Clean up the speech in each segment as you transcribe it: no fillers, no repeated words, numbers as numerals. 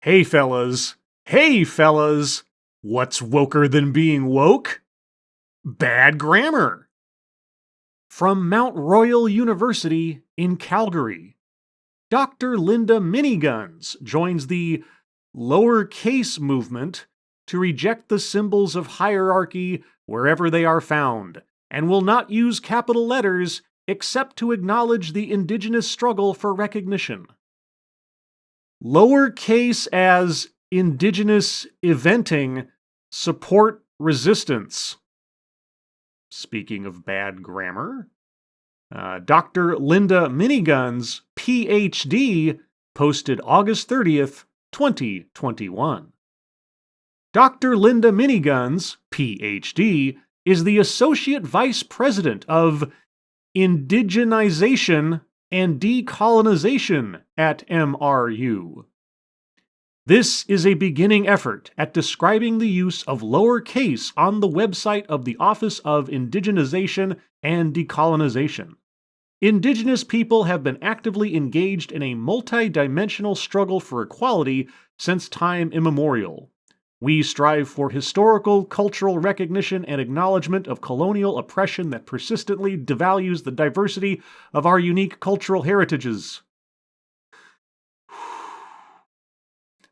Hey fellas, hey fellas, what's woker than being woke? Bad grammar. From Mount Royal University in Calgary, Dr. Linda Miniguns joins the lowercase movement to reject the symbols of hierarchy wherever they are found, and will not use capital letters except to acknowledge the indigenous struggle for recognition. Lowercase as indigenous eventing support resistance. Speaking of bad grammar, Dr. Linda Miniguns, PhD, posted August 30th, 2021. Dr. Linda Miniguns, PhD, is the Associate Vice President of Indigenization and Decolonization at MRU. This is a beginning effort at describing the use of lowercase on the website of the Office of Indigenization and Decolonization. Indigenous people have been actively engaged in a multi-dimensional struggle for equality since time immemorial. We strive for historical, cultural recognition and acknowledgement of colonial oppression that persistently devalues the diversity of our unique cultural heritages.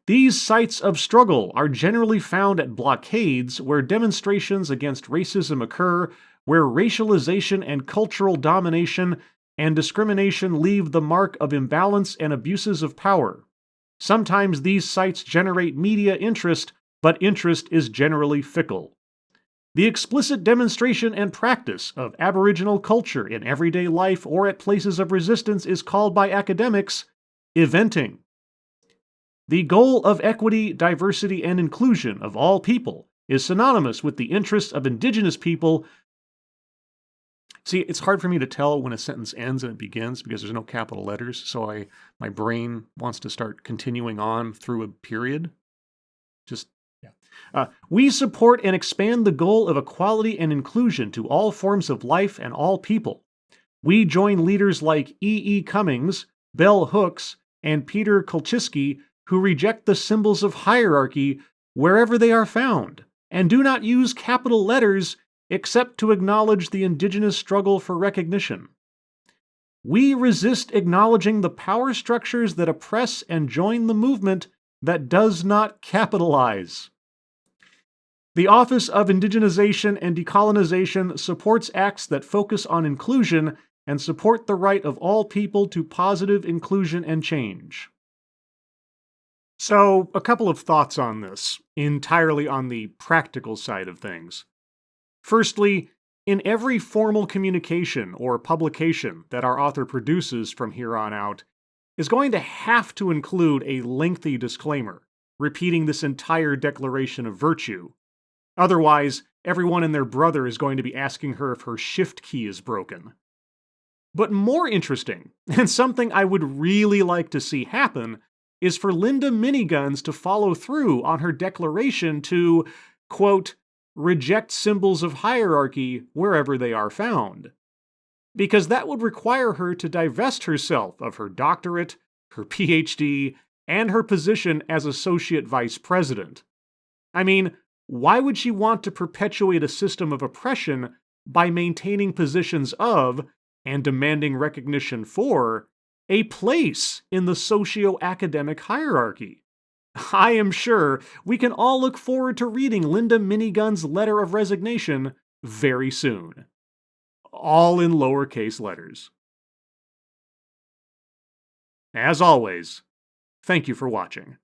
These sites of struggle are generally found at blockades where demonstrations against racism occur, where racialization and cultural domination and discrimination leave the mark of imbalance and abuses of power. Sometimes these sites generate media interest, but interest is generally fickle. The explicit demonstration and practice of Aboriginal culture in everyday life or at places of resistance is called by academics eventing. The goal of equity, diversity, and inclusion of all people is synonymous with the interests of Indigenous people. See, it's hard for me to tell when a sentence ends and it begins because there's no capital letters, so my brain wants to start continuing on through a period. We support and expand the goal of equality and inclusion to all forms of life and all people. We join leaders like E. Cummings, Bell Hooks, and Peter Kulczycki who reject the symbols of hierarchy wherever they are found, and do not use capital letters except to acknowledge the indigenous struggle for recognition. We resist acknowledging the power structures that oppress and join the movement that does not capitalize. The Office of Indigenization and Decolonization supports acts that focus on inclusion and support the right of all people to positive inclusion and change. So, a couple of thoughts on this, entirely on the practical side of things. Firstly, in every formal communication or publication that our author produces from here on out is going to have to include a lengthy disclaimer, repeating this entire declaration of virtue. Otherwise, everyone and their brother is going to be asking her if her shift key is broken. But more interesting, and something I would really like to see happen, is for Linda Miniguns to follow through on her declaration to, quote, reject symbols of hierarchy wherever they are found. Because that would require her to divest herself of her doctorate, her PhD, and her position as Associate Vice President. I mean, why would she want to perpetuate a system of oppression by maintaining positions of, and demanding recognition for, a place in the socio-academic hierarchy? I am sure we can all look forward to reading Linda Miniguns' letter of resignation very soon. All in lowercase letters. As always, thank you for watching.